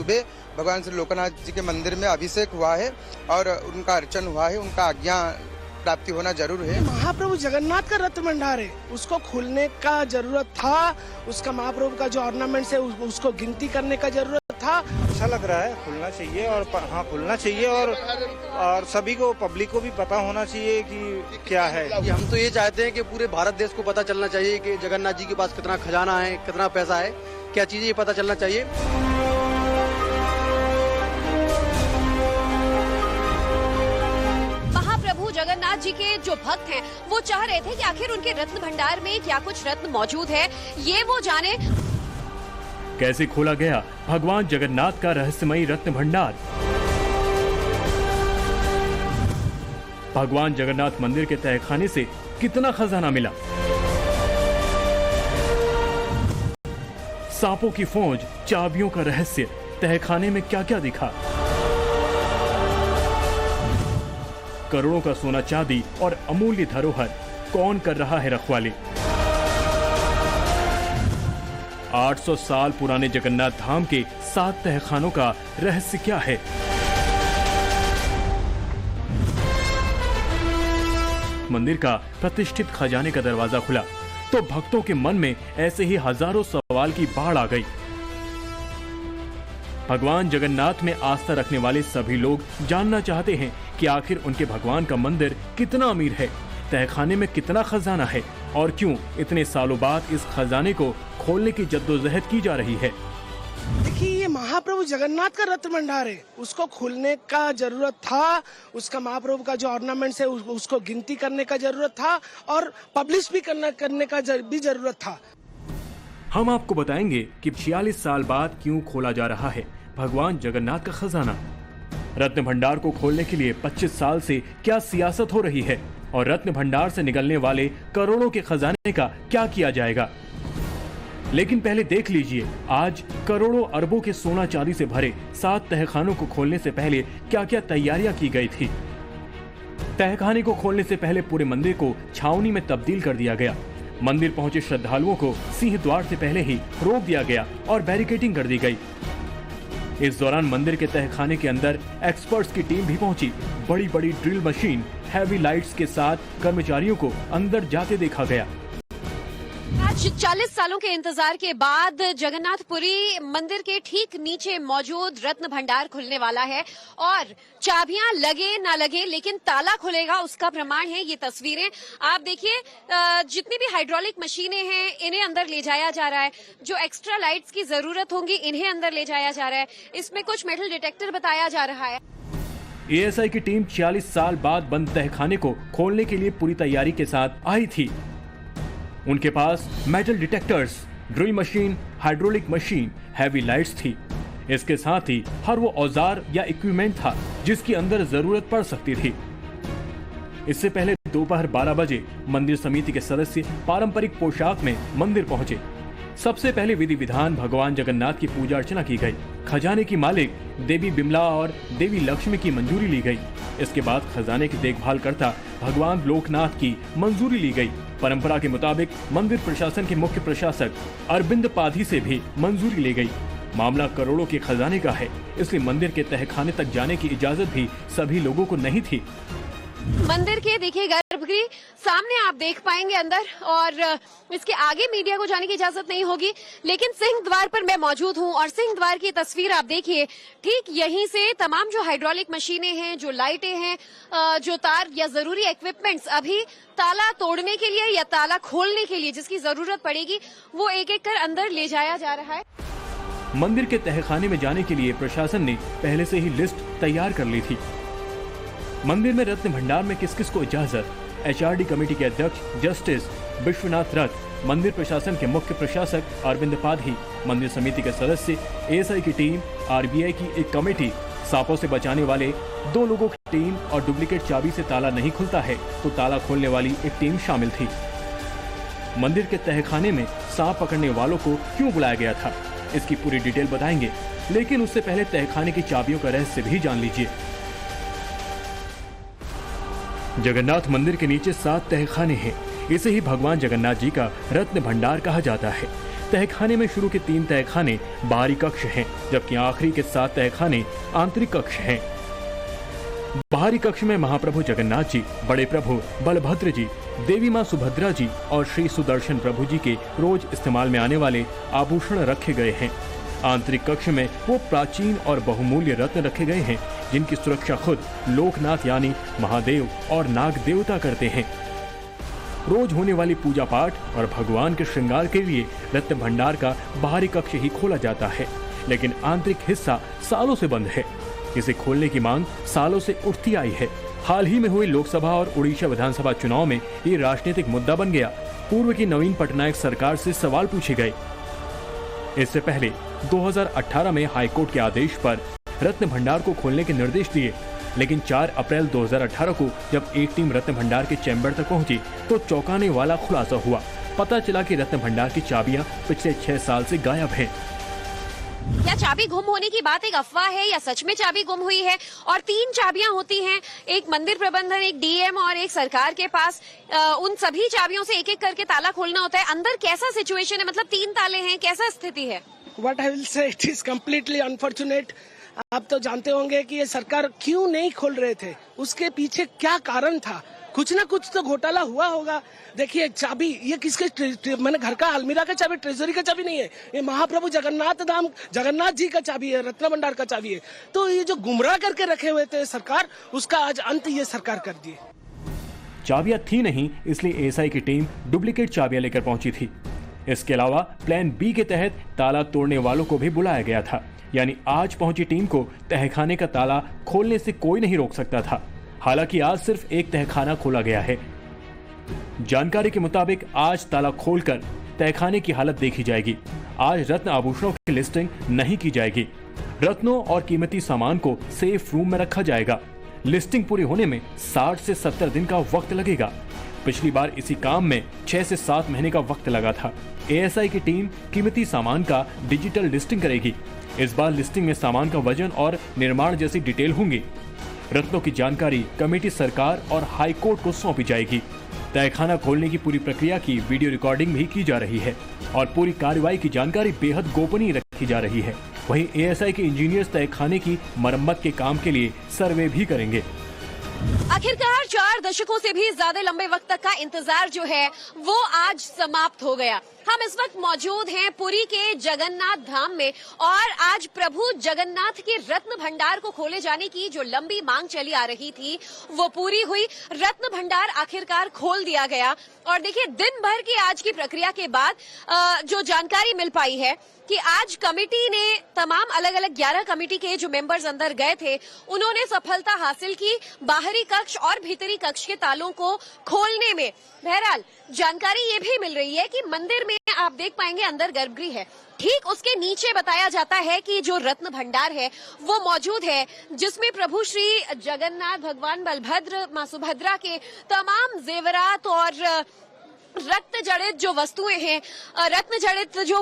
सुबह भगवान श्री लोकनाथ जी के मंदिर में अभिषेक हुआ है और उनका अर्चन हुआ है, उनका आज्ञा प्राप्ति होना जरूर है। महाप्रभु जगन्नाथ का रत्न भंडार है, उसको खोलने का जरूरत था। उसका महाप्रभु का जो ऑर्नामेंट्स है उसको गिनती करने का जरूरत था। अच्छा लग रहा है, खुलना चाहिए और हाँ खुलना चाहिए और सभी को, पब्लिक को भी पता होना चाहिए कि क्या है। हम तो ये चाहते हैं कि पूरे भारत देश को पता चलना चाहिए कि जगन्नाथ जी के पास कितना खजाना है, कितना पैसा है, क्या चीजें ये पता चलना चाहिए। महाप्रभु जगन्नाथ जी के जो भक्त हैं वो चाह रहे थे कि आखिर उनके रत्न भंडार में क्या कुछ रत्न मौजूद है, ये वो जाने। कैसे खोला गया भगवान जगन्नाथ का रहस्यमयी रत्न भंडार। भगवान जगन्नाथ मंदिर के तहखाने से कितना खजाना मिला। सांपों की फौज, चाबियों का रहस्य, तहखाने में क्या क्या दिखा। करोड़ों का सोना चांदी और अमूल्य धरोहर कौन कर रहा है रखवाली। 800 साल पुराने जगन्नाथ धाम के 7 तहखानों का रहस्य क्या है। मंदिर का प्रतिष्ठित खजाने का दरवाजा खुला तो भक्तों के मन में ऐसे ही हजारों सवाल की बाढ़ आ गई। भगवान जगन्नाथ में आस्था रखने वाले सभी लोग जानना चाहते हैं कि आखिर उनके भगवान का मंदिर कितना अमीर है, तहखाने में कितना खजाना है और क्यों इतने सालों बाद इस खजाने को खोलने की जद्दोजहद की जा रही है। देखिए, ये महाप्रभु जगन्नाथ का रत्न भंडार है, उसको खोलने का जरूरत था। उसका महाप्रभु का जो ऑर्नामेंट्स है उसको गिनती करने का जरूरत था और पब्लिश भी करने का भी जरूरत था। हम आपको बताएंगे कि 46 साल बाद क्यों खोला जा रहा है भगवान जगन्नाथ का खजाना। रत्न भंडार को खोलने के लिए 25 साल से क्या सियासत हो रही है और रत्न भंडार से निकलने वाले करोड़ों के खजाने का क्या किया जाएगा। लेकिन पहले देख लीजिए आज करोड़ों अरबों के सोना चांदी से भरे 7 तहखानों को खोलने से पहले क्या क्या तैयारियां की गई थी। तहखाने को खोलने से पहले पूरे मंदिर को छावनी में तब्दील कर दिया गया। मंदिर पहुंचे श्रद्धालुओं को सिंह द्वार से पहले ही रोक दिया गया और बैरिकेडिंग कर दी गई। इस दौरान मंदिर के तहखाने के अंदर एक्सपर्ट्स की टीम भी पहुंची। बड़ी बड़ी ड्रिल मशीन, हैवी लाइट्स के साथ कर्मचारियों को अंदर जाते देखा गया। आज 40 सालों के इंतजार के बाद जगन्नाथपुरी मंदिर के ठीक नीचे मौजूद रत्न भंडार खुलने वाला है और चाबियां लगे ना लगे लेकिन ताला खुलेगा उसका प्रमाण है ये तस्वीरें। आप देखिए, जितनी भी हाइड्रोलिक मशीनें हैं इन्हें अंदर ले जाया जा रहा है, जो एक्स्ट्रा लाइट्स की जरूरत होंगी इन्हें अंदर ले जाया जा रहा है। इसमें कुछ मेटल डिटेक्टर बताया जा रहा है। एएसआई की टीम 46 साल बाद बंद तहखाने को खोलने के लिए पूरी तैयारी के साथ आई थी। उनके पास metal detectors, drill machine, hydraulic machine, heavy lights थी। इसके साथ ही हर वो औजार या इक्विपमेंट था जिसकी अंदर जरूरत पड़ सकती थी। इससे पहले दोपहर 12 बजे मंदिर समिति के सदस्य पारंपरिक पोशाक में मंदिर पहुंचे। सबसे पहले विधि विधान भगवान जगन्नाथ की पूजा अर्चना की गई। खजाने की मालिक देवी बिमला और देवी लक्ष्मी की मंजूरी ली गई। इसके बाद खजाने की देखभाल करता भगवान लोकनाथ की मंजूरी ली गई। परंपरा के मुताबिक मंदिर प्रशासन के मुख्य प्रशासक अरविंद पाधी से भी मंजूरी ली गई। मामला करोड़ों के खजाने का है, इसलिए मंदिर के तहखाने तक जाने की इजाजत भी सभी लोगों को नहीं थी। मंदिर के देखिए गर्भगृह सामने आप देख पाएंगे अंदर, और इसके आगे मीडिया को जाने की इजाजत नहीं होगी। लेकिन सिंह द्वार पर मैं मौजूद हूं और सिंह द्वार की तस्वीर आप देखिए। ठीक यहीं से तमाम जो हाइड्रोलिक मशीनें हैं, जो लाइटें हैं, जो तार या जरूरी इक्विपमेंट्स अभी ताला तोड़ने के लिए या ताला खोलने के लिए जिसकी जरूरत पड़ेगी वो एक एक कर अंदर ले जाया जा रहा है। मंदिर के तहखाने में जाने के लिए प्रशासन ने पहले से ही लिस्ट तैयार कर ली थी। मंदिर में रत्न भंडार में किस किस को इजाजत, एचआरडी कमेटी के अध्यक्ष जस्टिस विश्वनाथ रथ, मंदिर प्रशासन के मुख्य प्रशासक अरविंद पाधी, मंदिर समिति के सदस्य, एएसआई की टीम, आरबीआई की एक कमेटी, सांपों से बचाने वाले 2 लोगों की टीम और डुप्लीकेट चाबी से ताला नहीं खुलता है तो ताला खोलने वाली एक टीम शामिल थी। मंदिर के तहखाने में सांप पकड़ने वालों को क्यों बुलाया गया था, इसकी पूरी डिटेल बताएंगे, लेकिन उससे पहले तहखाने की चाबियों का रहस्य भी जान लीजिए। जगन्नाथ मंदिर के नीचे 7 तहखाने हैं। इसे ही भगवान जगन्नाथ जी का रत्न भंडार कहा जाता है। तहखाने में शुरू के 3 तहखाने बाहरी कक्ष हैं, जबकि आखिरी के 7 तहखाने आंतरिक कक्ष हैं। बाहरी कक्ष में महाप्रभु जगन्नाथ जी, बड़े प्रभु बलभद्र जी, देवी मां सुभद्रा जी और श्री सुदर्शन प्रभु जी के रोज इस्तेमाल में आने वाले आभूषण रखे गए हैं। आंतरिक कक्ष में वो प्राचीन और बहुमूल्य रत्न रखे गए हैं जिनकी सुरक्षा खुद लोकनाथ यानी महादेव और नाग देवता करते हैं। रोज होने वाली पूजा पाठ और भगवान के श्रृंगार के लिए रत्न भंडार का बाहरी कक्ष ही खोला जाता है, लेकिन आंतरिक हिस्सा सालों से बंद है। इसे खोलने की मांग सालों से उठती आई है। हाल ही में हुई लोकसभा और उड़ीसा विधानसभा चुनाव में ये राजनीतिक मुद्दा बन गया। पूर्व की नवीन पटनायक सरकार से सवाल पूछे गए। इससे पहले 2018 में हाईकोर्ट के आदेश पर रत्न भंडार को खोलने के निर्देश दिए, लेकिन 4 अप्रैल 2018 को जब एक टीम रत्न भंडार के चैम्बर तक पहुंची तो चौंकाने वाला खुलासा हुआ। पता चला कि रत्न भंडार की चाबियां पिछले 6 साल से गायब हैं। क्या चाबी गुम होने की बात एक अफवाह है या सच में चाबी गुम हुई है? और 3 चाबियां होती हैं, एक मंदिर प्रबंधन, एक डीएम और एक सरकार के पास। उन सभी चाबियों से एक एक करके ताला खोलना होता है। अंदर कैसा सिचुएशन है? मतलब 3 ताले हैं, कैसा स्थिति है? What I will say, it is completely unfortunate. आप तो जानते होंगे कि ये सरकार क्यों नहीं खोल रहे थे, उसके पीछे क्या कारण था। कुछ ना कुछ तो घोटाला हुआ होगा। देखिए चाबी ये किसके, मैंने घर का अलमीरा का चाबी, ट्रेजरी का चाबी नहीं है, ये महाप्रभु जगन्नाथ जी का चाबी है, रत्न भंडार का चाबी है। तो ये जो गुमराह करके रखे हुए थे सरकार, उसका आज अंत ये सरकार कर दी। चाबियां थी नहीं, इसलिए एएसआई की टीम डुप्लीकेट चाबियां लेकर पहुंची थी। इसके अलावा प्लान बी के तहत ताला तोड़ने वालों को भी बुलाया गया था, यानी आज पहुंची टीम को तहखाने का ताला खोलने से कोई नहीं रोक सकता था। हालांकि आज सिर्फ एक तहखाना खोला गया है। जानकारी के मुताबिक आज ताला खोलकर तहखाने की हालत देखी जाएगी। आज रत्न आभूषणों की लिस्टिंग नहीं की जाएगी। रत्नों और कीमती सामान को सेफ रूम में रखा जाएगा। लिस्टिंग पूरी होने में 60 से 70 दिन का वक्त लगेगा। पिछली बार इसी काम में 6 से 7 महीने का वक्त लगा था। एएसआई की टीम कीमती सामान का डिजिटल लिस्टिंग करेगी। इस बार लिस्टिंग में सामान का वजन और निर्माण जैसी डिटेल होंगी। रत्नों की जानकारी कमेटी सरकार और हाई कोर्ट को सौंपी जाएगी। तहखाना खोलने की पूरी प्रक्रिया की वीडियो रिकॉर्डिंग भी की जा रही है और पूरी कार्रवाई की जानकारी बेहद गोपनीय रखी जा रही है। वहीं एएसआई के इंजीनियर्स तहखाने की मरम्मत के काम के लिए सर्वे भी करेंगे। आखिरकार 4 दशकों से भी ज्यादा लंबे वक्त तक का इंतजार जो है वो आज समाप्त हो गया। हम इस वक्त मौजूद हैं पुरी के जगन्नाथ धाम में और आज प्रभु जगन्नाथ के रत्न भंडार को खोले जाने की जो लंबी मांग चली आ रही थी वो पूरी हुई। रत्न भंडार आखिरकार खोल दिया गया और देखिए दिन भर की आज की प्रक्रिया के बाद जो जानकारी मिल पाई है कि आज कमेटी ने तमाम अलग अलग 11 कमेटी के जो मेंबर्स अंदर गए थे उन्होंने सफलता हासिल की बाहरी कक्ष और भीतरी कक्ष के तालों को खोलने में। बहरहाल जानकारी ये भी मिल रही है कि मंदिर में आप देख पाएंगे अंदर गर्भगृह है, ठीक उसके नीचे बताया जाता है कि जो रत्न भंडार है वो मौजूद है जिसमें प्रभु श्री जगन्नाथ, भगवान बलभद्र, मां सुभद्रा के तमाम जेवरात और रत्न जड़ित जो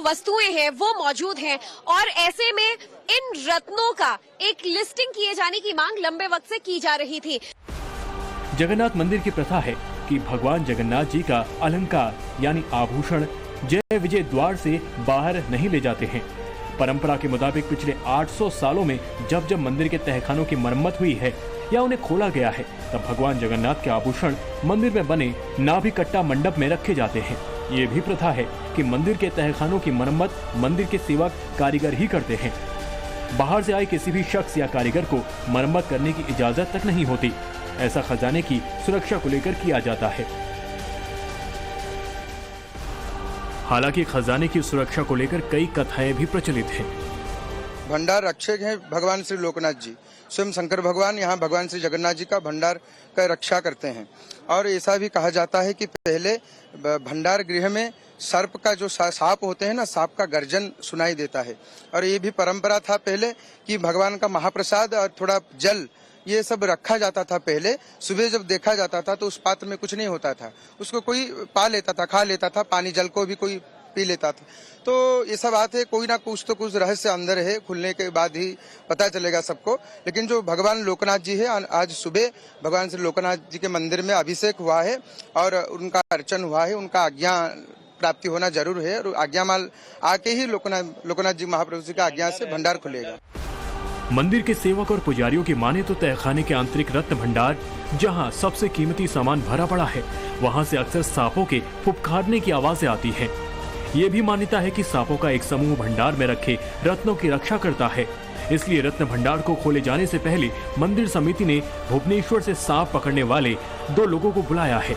वस्तुएं हैं वो मौजूद हैं। और ऐसे में इन रत्नों का एक लिस्टिंग किए जाने की मांग लंबे वक्त से की जा रही थी। जगन्नाथ मंदिर की प्रथा है कि भगवान जगन्नाथ जी का अलंकार यानी आभूषण जय विजय द्वार से बाहर नहीं ले जाते हैं। परंपरा के मुताबिक पिछले 800 सालों में जब जब मंदिर के तहखानों की मरम्मत हुई है या उन्हें खोला गया है तब भगवान जगन्नाथ के आभूषण मंदिर में बने नाभिकट्टा मंडप में रखे जाते हैं। ये भी प्रथा है कि मंदिर के तहखानों की मरम्मत मंदिर के सेवक कारीगर ही करते हैं। बाहर से आए किसी भी शख्स या कारीगर को मरम्मत करने की इजाजत तक नहीं होती। ऐसा खजाने की सुरक्षा को लेकर किया जाता है। हालांकि खजाने की सुरक्षा को लेकर कई कथाएं भी प्रचलित हैं। भंडार रक्षक हैं भगवान श्री लोकनाथ जी, स्वयं शंकर भगवान यहाँ भगवान श्री जगन्नाथ जी का भंडार का रक्षा करते हैं। और ऐसा भी कहा जाता है कि पहले भंडार गृह में सर्प का जो सांप होते हैं ना, सांप का गर्जन सुनाई देता है। और ये भी परंपरा था पहले कि भगवान का महाप्रसाद और थोड़ा जल ये सब रखा जाता था। पहले सुबह जब देखा जाता था तो उस पात्र में कुछ नहीं होता था, उसको कोई पा लेता था, खा लेता था, पानी जल को भी कोई पी लेता था। तो ये सब बात है, कोई ना कुछ तो कुछ रहस्य अंदर है, खुलने के बाद ही पता चलेगा सबको। लेकिन जो भगवान लोकनाथ जी है, आज सुबह भगवान श्री लोकनाथ जी के मंदिर में अभिषेक हुआ है और उनका अर्चन हुआ है, उनका आज्ञा प्राप्ति होना जरूर है और आज्ञा माल आके ही लोकनाथ जी महाप्रभु जी का आज्ञा से भंडार खुलेगा। मंदिर के सेवक और पुजारियों की माने तो तहखाने के आंतरिक रत्न भंडार, जहां सबसे कीमती सामान भरा पड़ा है, वहां से अक्सर सांपों के फुफकारने की आवाजें आती हैं। ये भी मान्यता है कि सांपों का एक समूह भंडार में रखे रत्नों की रक्षा करता है। इसलिए रत्न भंडार को खोले जाने से पहले मंदिर समिति ने भुवनेश्वर से सांप पकड़ने वाले 2 लोगों को बुलाया है।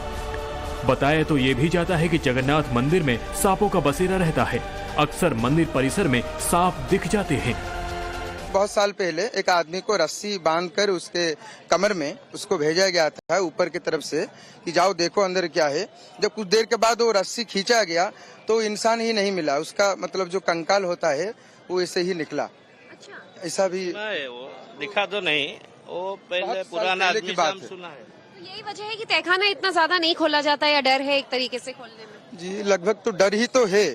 बताया तो ये भी जाता है कि जगन्नाथ मंदिर में सांपों का बसेरा रहता है। अक्सर मंदिर परिसर में सांप दिख जाते हैं। बहुत साल पहले एक आदमी को रस्सी बांधकर उसके कमर में उसको भेजा गया था ऊपर की तरफ से कि जाओ देखो अंदर क्या है। जब कुछ देर के बाद वो रस्सी खींचा गया तो इंसान ही नहीं मिला, उसका मतलब जो कंकाल होता है वो ऐसे ही निकला। अच्छा। ऐसा भी है, वो दिखा तो नहीं, वो पहले पुराना आदमी से हम सुना है। तो यही वजह है कि तहखाना इतना ज्यादा नहीं खोला जाता या डर है एक तरीके से खोलने में? जी लगभग तो डर ही तो है,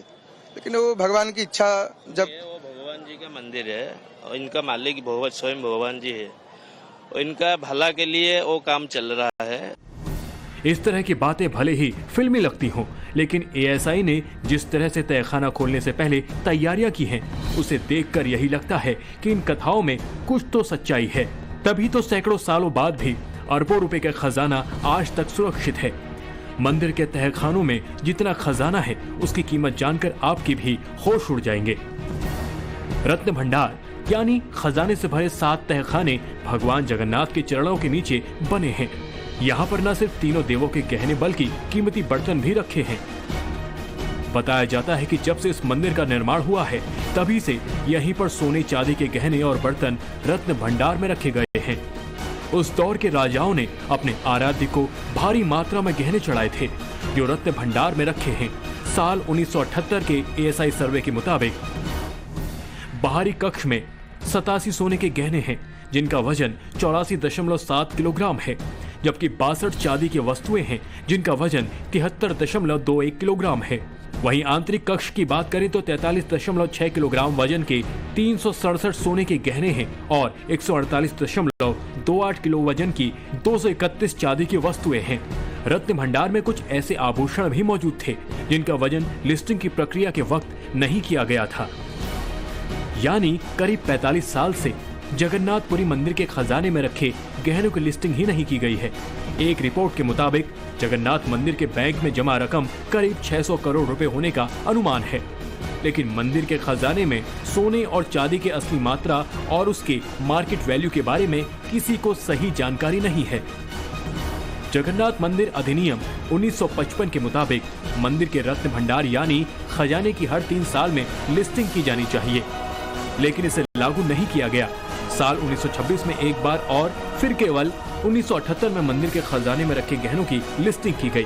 लेकिन वो भगवान की इच्छा जब वो भगवान जी का मंदिर है और इनका मालिक स्वयं भगवान जी है, और इनका भला के लिए वो काम चल रहा है। इस तरह की बातें भले ही फिल्मी लगती हों, लेकिन एएसआई ने जिस तरह से तहखाना खोलने से पहले तैयारियां की हैं, उसे देखकर यही लगता है कि इन कथाओं में कुछ तो सच्चाई है। तभी तो सैकड़ों सालों बाद भी अरबों रुपए का खजाना आज तक सुरक्षित है। मंदिर के तहखानों में जितना खजाना है उसकी कीमत जानकर आपकी भी होश उड़ जाएंगे। रत्न भंडार यानी खजाने से भरे 7 तहखाने भगवान जगन्नाथ के चरणों के नीचे बने हैं। यहाँ पर न सिर्फ तीनों देवों के गहने बल्कि कीमती बर्तन भी रखे हैं। बताया जाता है कि जब से इस मंदिर का निर्माण हुआ है तभी से यहीं पर सोने चांदी के गहने और बर्तन रत्न भंडार में रखे गए हैं। उस दौर के राजाओं ने अपने आराध्य को भारी मात्रा में गहने चढ़ाए थे जो रत्न भंडार में रखे हैं। साल 1978 के एएसआई सर्वे के मुताबिक बाहरी कक्ष में 87 सोने के गहने हैं जिनका वजन 84.7 किलोग्राम है, जबकि 62 चांदी की वस्तुएं हैं जिनका वजन 73.21 किलोग्राम है। वहीं आंतरिक कक्ष की बात करें तो 43.6 किलोग्राम वजन के 367 सोने के गहने हैं और 148.28 किलो वजन की 231 चांदी की वस्तुएं हैं। रत्न भंडार में कुछ ऐसे आभूषण भी मौजूद थे जिनका वजन लिस्टिंग की प्रक्रिया के वक्त नहीं किया गया था। यानी करीब 45 साल से जगन्नाथपुरी मंदिर के खजाने में रखे गहनों की लिस्टिंग ही नहीं की गई है। एक रिपोर्ट के मुताबिक जगन्नाथ मंदिर के बैंक में जमा रकम करीब 600 करोड़ रुपए होने का अनुमान है, लेकिन मंदिर के खजाने में सोने और चांदी की असली मात्रा और उसके मार्केट वैल्यू के बारे में किसी को सही जानकारी नहीं है। जगन्नाथ मंदिर अधिनियम 1955 के मुताबिक मंदिर के रत्न भंडार यानी खजाने की हर 3 साल में लिस्टिंग की जानी चाहिए, लेकिन इसे लागू नहीं किया गया। साल 1926 में एक बार और फिर केवल 1978 में मंदिर के खजाने में रखे गहनों की लिस्टिंग की गई।